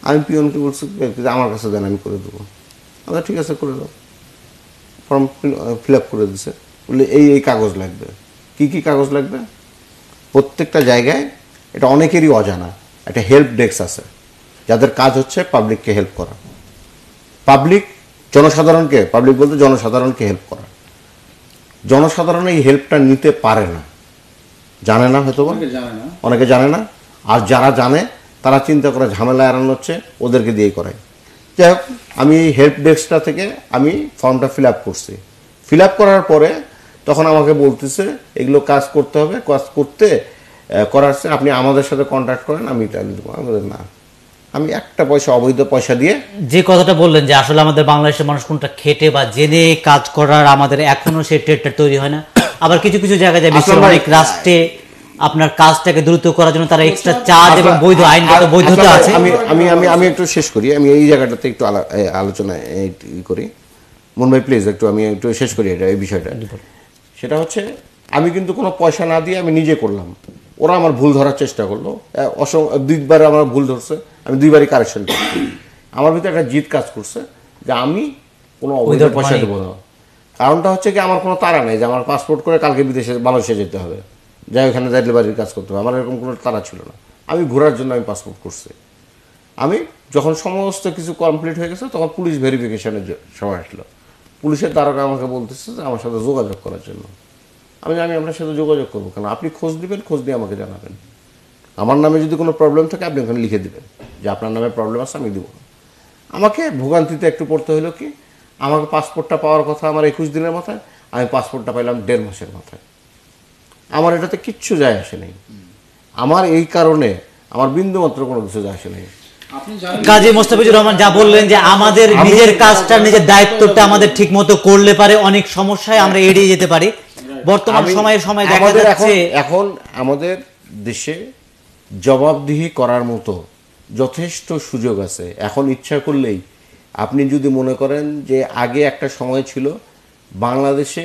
আমি পিওনকে বলছি আমার কাছে দেন, আমি করে দেবো। আচ্ছা ঠিক আছে, করে দাও। ফর্ম ফিল আপ করে দিছে, বললে এই কাগজ লাগবে। কি কি কাগজ লাগবে? প্রত্যেকটা জায়গায়, এটা অনেকেরই অজানা, একটা হেল্প ডেস্ক আছে যাদের কাজ হচ্ছে পাবলিককে হেল্প করা। পাবলিক বলতে জনসাধারণকে হেল্প করা। জনসাধারণ এই হেল্পটা নিতে পারে না, জানে না, হয়তো অনেকে জানে না। আর যারা জানে তারা চিন্তা করে ঝামেলা এড়ানো হচ্ছে, ওদেরকে দিয়েই করায়। যাই হোক, আমি এই হেল্প ডেস্কটা থেকে আমি ফর্মটা ফিল আপ করছি। ফিল আপ করার পরে তখন আমাকে বলতেছে এগুলো কাজ করতে হবে, কাজ করাচ্ছে আপনি আমাদের সাথে কন্ট্যাক্ট করেন, আমি এটা দেবো। আমাদের না, আমি একটা পয়সা অবৈধ পয়সা দিয়ে, যে কথাটা বললেন যে আসলে আমাদের বাংলাদেশের মানুষ কোনটা খেটে বা জেনে কাজ করার আমাদের এখনো সেই ট্রেডটা তৈরি হয় না। আবার কিছু কিছু জায়গায় যায় বিশ্বের অনেক রাষ্ট্রে আপনার কাজটাকে দ্রুত করার জন্য তারা এক্সট্রা চার্জ এবং বৈধ আইনগত বৈধতা আছে। আমি একটু শেষ করি, আমি এই জায়গাটাতে একটু আলোচনা করি। মন ভাই প্লিজ আমি একটু শেষ করি এই বিষয়টা। সেটা হচ্ছে আমি কিন্তু কোনো পয়সা না দিয়ে আমি নিজে করলাম। ওরা আমার ভুল ধরার চেষ্টা করলো, 2বার আমার ভুল ধরছে, আমি 2বারই কারেকশন করছি। আমার ভিতরে একটা জিদ কাজ করছে যে আমি কোনো অবৈধ পয়সা দেবো না। কারণটা হচ্ছে কি, আমার কোনো তাড়া নেই যে আমার পাসপোর্ট করে কালকে মালয়েশিয়া যেতে হবে, যাই ওখানে যাই ডেলিভারির কাজ করতে হবে। আমার এরকম কোনো তাড়া ছিল না। আমি ঘোরার জন্য আমি পাসপোর্ট করছি। আমি যখন সমস্ত কিছু কমপ্লিট হয়ে গেছে তখন পুলিশ ভেরিফিকেশনের সময় আসলো। পুলিশের তারকা আমাকে বলতেছে যে আমার সাথে যোগাযোগ করার জন্য। আমি আপনার সাথে যোগাযোগ করবো কেন? আপনি খোঁজ দিবেন, খোঁজ দিয়ে আমাকে জানাবেন। আমার নামে যদি কোনো প্রবলেম থাকে আপনি ওখানে লিখে দেবেন যে আপনার নামে প্রবলেম আছে, আমি দেবো। আমাকে ভোগান্তিতে একটু পড়তে হলো কি, আমাকে পাসপোর্টটা পাওয়ার কথা আমার 21 দিনের মাথায়, আমি পাসপোর্টটা পাইলাম 1.5 মাসের মাথায়। আমার এটাতে কিচ্ছু যায় আসে নেই। আমার এই কারণে আমার বিন্দু মাত্র কোনো কিছু যায় আসে নাই। আপনি জানেন কাজী মোস্তাফিজুর রহমান যা বললেন যে আমাদের নিজের কাজটা নিজের দায়িত্বটা আমাদের ঠিক মতো করলে পারে অনেক সমস্যায় আমরা এড়িয়ে যেতে পারি। বর্তমান সময় দেখা আমাদের যাচ্ছে এখন আমাদের দেশে জবাবদিহি করার মতো যথেষ্ট সুযোগ আছে। এখন ইচ্ছা করলেই আপনি যদি মনে করেন যে আগে একটা সময় ছিল বাংলাদেশে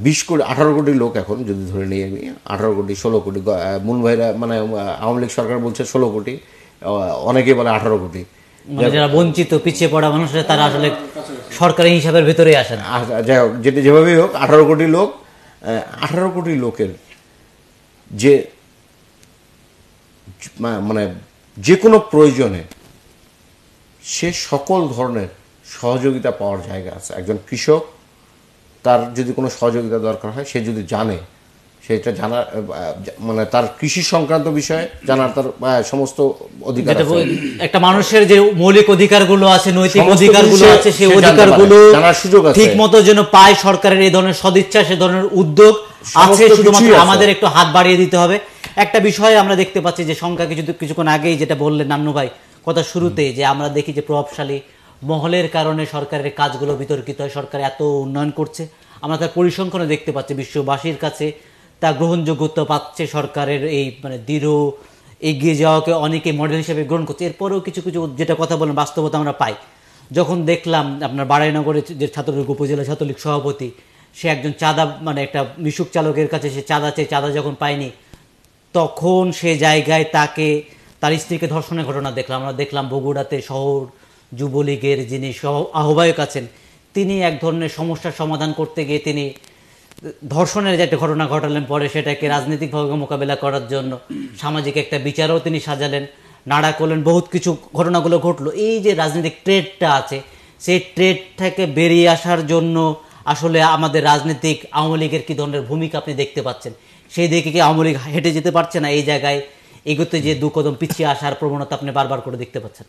20 কোটি 18 কোটি লোক, এখন যদি ধরে নিই আমি 18 কোটি 16 কোটি, মুন ভাইরা মানে আওয়ামী লীগ সরকার বলছে 16 কোটি, অনেকে বলে 18 কোটি। মানে যারা বঞ্চিত পিছিয়ে পড়া মানুষরা তারা আসলে সরকারি হিসাবের ভেতরে আসেন। যাই হোক, যেটা যেভাবেই হোক 18 কোটি লোক, 18 কোটি লোকের যে মানে যে কোনো প্রয়োজনে সে সকল ধরনের সহযোগিতা পাওয়ার জায়গা আছে। একজন কৃষক, তার যদি কোনো সহযোগিতা দরকার হয়, সে যদি জানে, সেটা জানার মানে তার কৃষি সংক্রান্ত বিষয়ে জানার তার সমস্ত অধিকার আছে। একটা মানুষের যে মৌলিক অধিকারগুলো আছে, নৈতিক সমস্ত অধিকারগুলো বিষয়ে আছে, সেই সে জানতে অধিকারগুলো পারে, জানার সুযোগ আছে। ঠিক মতো যেন পায় সরকারের এই ধরনের সদিচ্ছা, সে ধরনের উদ্যোগ আছে, সমস্ত শুধুমাত্র কিছুই আছে। আমাদের একটু হাত বাড়িয়ে দিতে হবে। একটা বিষয়ে আমরা দেখতে পাচ্ছি যে সংখ্যা কিছুক্ষণ আগেই যেটা বললেন নান্নু ভাই কথা শুরুতে, যে আমরা দেখি যে প্রভাবশালী মহলের কারণে সরকারের কাজগুলো বিতর্কিত হয়। সরকার এত উন্নয়ন করছে, আমরা তার পরিসংখ্যানে দেখতে পাচ্ছি, বিশ্ববাসীর কাছে তা গ্রহণযোগ্যতা পাচ্ছে। সরকারের এই মানে দৃঢ় এগিয়ে যাওয়াকে অনেকে মডেল হিসেবে গ্রহণ করছে। এরপরেও কিছু কিছু যেটা কথা বলেন বাস্তবতা আমরা পাই। যখন দেখলাম আপনার বাড়াইনগরের যে ছাত্রলীগ উপজেলা ছাত্রলীগ সভাপতি, সে একজন চাঁদা মানে একটা মিশুক চালকের কাছে সে চাঁদা চেয়ে চাঁদা যখন পায়নি, তখন সে জায়গায় তাকে তার স্ত্রীকে ধর্ষণের ঘটনা দেখলাম। আমরা দেখলাম বগুড়াতে শহর যুবলীগের যিনি আহ্বায়ক আছেন, তিনি এক ধরনের সমস্যার সমাধান করতে গিয়ে তিনি ধর্ষণের যে একটা ঘটনা ঘটালেন, পরে সেটাকে রাজনৈতিকভাবে মোকাবেলা করার জন্য সামাজিক একটা বিচারও তিনি সাজালেন, নাড়া করলেন, বহুত কিছু ঘটনাগুলো ঘটলো। এই যে রাজনৈতিক ট্রেডটা আছে, সেই ট্রেড থেকে বেরিয়ে আসার জন্য আসলে আমাদের রাজনৈতিক আওয়ামী লীগের কী ধরনের ভূমিকা আপনি দেখতে পাচ্ছেন? সেই দিকে কি আওয়ামী লীগ হেঁটে যেতে পারছে না? এই জায়গায় এগোতে যে দু কদম পিছিয়ে আসার প্রবণতা আপনি বারবার করে দেখতে পাচ্ছেন?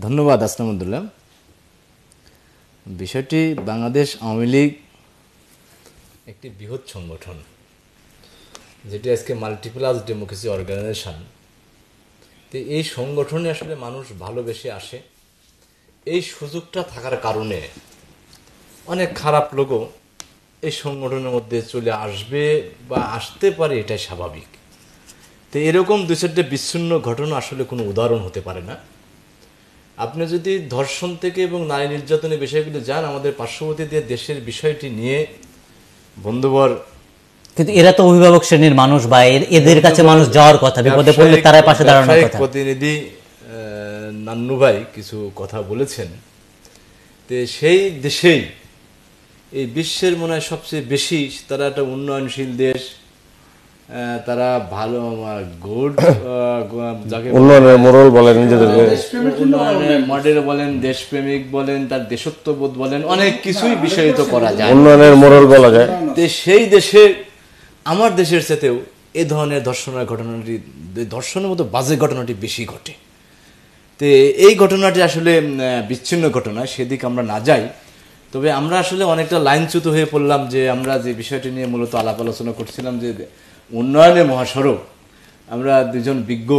ধন্যবাদ আসলামুদ্দুল্লাহ। বিষয়টি বাংলাদেশ আওয়ামী লীগ একটি বৃহৎ সংগঠন, যেটি আজকে মাল্টিপ্লাস ডেমোক্রেসি অর্গানাইজেশন। তো এই সংগঠনে আসলে মানুষ ভালোবেসে আসে। এই সুযোগটা থাকার কারণে অনেক খারাপ লোকও এই সংগঠনের মধ্যে চলে আসবে বা আসতে পারে, এটাই স্বাভাবিক। তো এরকম দু চারটে বিচ্ছিন্ন ঘটনা আসলে কোনো উদাহরণ হতে পারে না। আপনি যদি ধর্ষণ থেকে এবং নারী নির্যাতনের বিষয়গুলো যান, আমাদের পার্শ্ববর্তীদের দেশের বিষয়টি নিয়ে বন্ধুবর, কিন্তু এরা তো অভিভাবক শ্রেণীর মানুষ, বা এদের কাছে মানুষ যাওয়ার কথা, বিপদে পড়লে তারাই পাশে দাঁড়ানোর কথা। প্রতিনিধি নান্নু ভাই কিছু কথা বলেছেন। তো সেই দেশেই এই বিশ্বের মনে হয় সবচেয়ে বেশি, তারা একটা উন্নয়নশীল দেশ, তারা ভালো গুড যাকে উন্নয়নের মোড়ল বলেন, নিজেদেরকে মডেল বলেন, দেশপ্রেমিক বলেন, তার দেশত্ববোধ বলেন, অনেক কিছুই বিষয়িত করা যায়, উন্নয়নের মোড়ল বলা যায়। সেই দেশে আমার দেশের সাথেও এ ধরনের ধর্ষণের ঘটনাটি, ধর্ষণের মতো বাজে ঘটনাটি বেশি ঘটে। তো এই ঘটনাটি আসলে বিচ্ছিন্ন ঘটনা, সেদিক আমরা না যাই। তবে আমরা আসলে অনেকটা লাইনচ্যুত হয়ে পড়লাম যে আমরা যে বিষয়টি নিয়ে মূলত আলাপ আলোচনা করছিলাম, যে উন্নয়নের মহাসড়ক। আমরা দুজন বিজ্ঞ,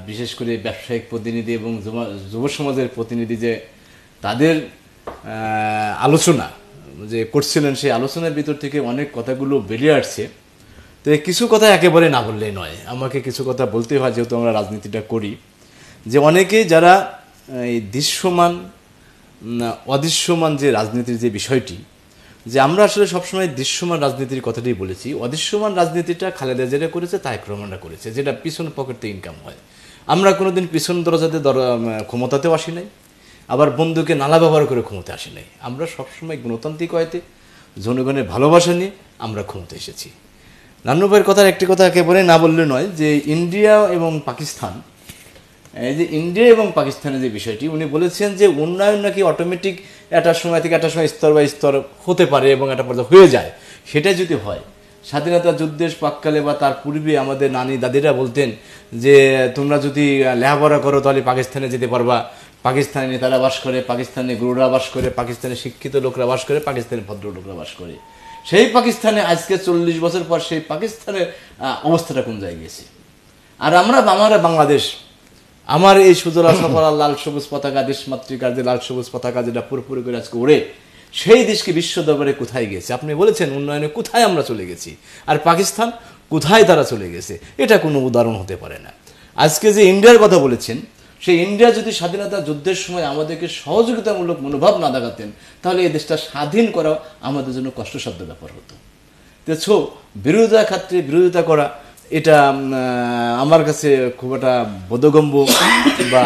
বিশেষ করে ব্যবসায়িক প্রতিনিধি এবং যুব সমাজের প্রতিনিধি, যে তাদের আলোচনা যে করছিলেন, সেই আলোচনার ভিতর থেকে অনেক কথাগুলো বেরিয়ে আসছে। তো কিছু কথা একেবারে না বললেই নয়, আমাকে কিছু কথা বলতে হয়, যেহেতু আমরা রাজনীতিটা করি। যে অনেকে যারা এই দৃশ্যমান অদৃশ্যমান যে রাজনীতির যে বিষয়টি, যে আমরা আসলে সবসময় দৃশ্যমান রাজনীতির কথাটাই বলেছি। অদৃশ্যমান রাজনীতিটা খালেদা জিয়া করেছে, তারেক রহমানরা করেছে, যেটা পিছন পকেটে ইনকাম হয়। আমরা কোনোদিন পিছন দরজাতে ক্ষমতাতেও আসি নাই, আবার বন্ধুকে নালা ব্যবহার করে ক্ষমতা আসি নাই। আমরা সবসময় গণতান্ত্রিক হয়তে জনগণের ভালোবাসা নিয়ে আমরা ক্ষমতা এসেছি। নান্নু ভাইয়ের কথার একটি কথা একেবারে না বললে নয়, যে ইন্ডিয়া এবং পাকিস্তান, এই যে ইন্ডিয়া এবং পাকিস্তানের যে বিষয়টি, উনি বলেছেন যে উন্নয়ন নাকি অটোমেটিক একটা সময় থেকে একটা সময় স্তর বাই স্তর হতে পারে এবং একটা পর্যায়ে হয়ে যায়। সেটা যদি হয়, স্বাধীনতা যুদ্ধের প্রাক্কালে বা তার পূর্বে আমাদের নানি দাদিরা বলতেন যে তোমরা যদি লেখাপড়া করো তাহলে পাকিস্তানে যেতে পারবা, পাকিস্তানি নেতারা বাস করে, পাকিস্তানি গুরুরা বাস করে, পাকিস্তানি শিক্ষিত লোকরা বাস করে, পাকিস্তানি ভদ্রলোকরা বাস করে। সেই পাকিস্তানে আজকে 40 বছর পর সেই পাকিস্তানের অবস্থাটা কোন জায়গায় গেছে? আর আমরা বাংলাদেশ, আমার এই সুজলা সফলা লাল সবুজ পতাকা, দেশ মাতৃকার যে লাল সবুজ পতাকা যেটা পুরোপুরি করে আজকে ওড়ে, সেই দেশকে বিশ্ব দরবারে কোথায় গেছে? আপনি বলেছেন উন্নয়নে কোথায় আমরা চলে গেছি, আর পাকিস্তান কোথায় তারা চলে গেছে? এটা কোনো উদাহরণ হতে পারে না। আজকে যে ইন্ডিয়ার কথা বলেছেন, সেই ইন্ডিয়া যদি স্বাধীনতা যুদ্ধের সময় আমাদেরকে সহযোগিতামূলক মনোভাব না দেখাতেন, তাহলে এই দেশটা স্বাধীন করা আমাদের জন্য কষ্টসাধ্য ব্যাপার হতো। তো বিরোধিতা ক্ষেত্রে বিরোধিতা করা, এটা আমার কাছে খুব একটা বোধগম্য বা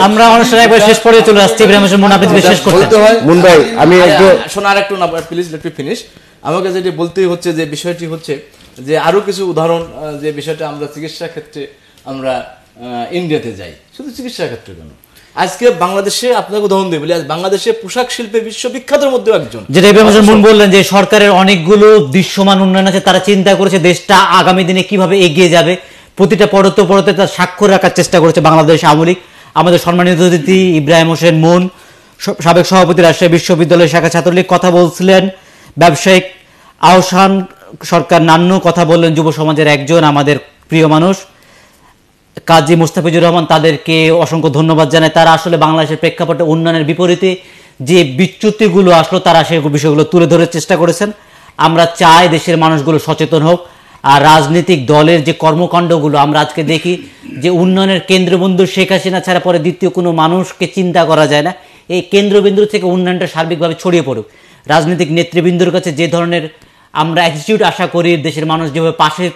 আমরা অনুষ্ঠানে একবার শেষ পর্যায়ে চলে আসছি। ইব্রাহিম হোসেন মুন, আপনি শেষ করতে হয়। মুন ভাই, আমি একটু শোনা, আরেকটু না, প্লিজ লেট মি ফিনিশ। আমাকে যেটি বলতেই হচ্ছে যে বিষয়টি হচ্ছে যে আরো কিছু উদাহরণ, যে বিষয়টা আমরা চিকিৎসা ক্ষেত্রে আমরা ইন্ডিয়াতে যাই, শুধু চিকিৎসা ক্ষেত্রে কেন, আজকে বাংলাদেশে আপনাকে উদাহরণ দিই বলি, আজ বাংলাদেশে পোশাক শিল্পে বিশ্ববিখ্যাতের মধ্যে একজন, যেটা ইব্রাহিম হোসেন মুন বললেন যে সরকারের অনেকগুলো দৃশ্যমান উন্নয়ন আছে, তারা চিন্তা করেছে দেশটা আগামী দিনে কিভাবে এগিয়ে যাবে, প্রতিটা পরতে তার স্বাক্ষর রাখার চেষ্টা করেছে বাংলাদেশ আওয়ামী লীগ। আমাদের সম্মানিত অতিথি ইব্রাহিম হোসেন মুন, সাবেক সভাপতি রাজশাহী বিশ্ববিদ্যালয় শাখা ছাত্রলীগ, কথা বলছিলেন। ব্যবসায়িক আহসান সরকার নান্নু কথা বললেন, যুব সমাজের একজন আমাদের প্রিয় মানুষ। কাজী মুস্তাফিজুর রহমান, তাদেরকে অসংখ্য ধন্যবাদ জানাই। তারা আসলে বাংলাদেশের প্রেক্ষাপটে উন্নয়নের বিপরীতে যে বিচ্যুতিগুলো আসলো, তারা সেই বিষয়গুলো তুলে ধরার চেষ্টা করেছেন। আমরা চাই দেশের মানুষগুলো সচেতন হোক। আর রাজনৈতিক দলের যে কর্মকাণ্ডগুলো আমরা আজকে দেখি, যে উন্নয়নের কেন্দ্রবিন্দু শেখ হাসিনা ছাড়া পরে দ্বিতীয় কোনো মানুষকে চিন্তা করা যায় না, এই কেন্দ্রবিন্দু থেকে উন্নয়নটা সার্বিকভাবে ছড়িয়ে পড়ুক। রাজনৈতিক নেতৃবৃন্দর কাছে যে ধরনের আমরা অ্যাটিটিউড আশা করি, দেশের মানুষ যেভাবে পাশে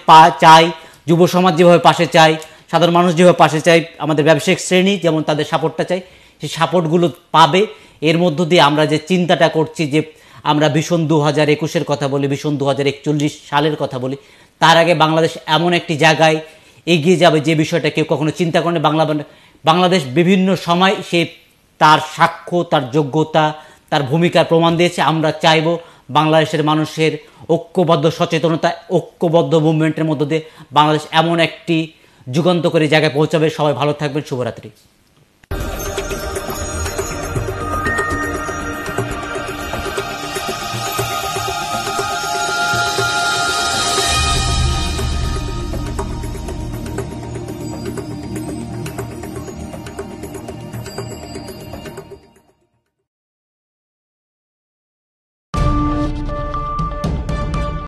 চাই, যুব সমাজ যেভাবে পাশে চাই, সাধারণ মানুষ যেভাবে পাশে চাই, আমাদের ব্যবসায়িক শ্রেণী যেমন তাদের সাপোর্টটা চাই, সেই সাপোর্টগুলো পাবে। এর মধ্য দিয়ে আমরা যে চিন্তাটা করছি, যে আমরা ভীষণ 2021-এর কথা বলি, ভীষণ 2041 সালের কথা বলি, তার আগে বাংলাদেশ এমন একটি জায়গায় এগিয়ে যাবে যে বিষয়টা কেউ কখনো চিন্তা করেনি। বাংলাদেশ বিভিন্ন সময় সে তার সাক্ষ্য, তার যোগ্যতা, তার ভূমিকার প্রমাণ দিয়েছে। আমরা চাইব বাংলাদেশের মানুষের ঐক্যবদ্ধ সচেতনতা, ঐক্যবদ্ধ মুভমেন্টের মধ্য দিয়ে বাংলাদেশ এমন একটি যুগান্তকারী জায়গায় পৌঁছাবে। সবাই ভালো থাকবেন, শুভরাত্রি।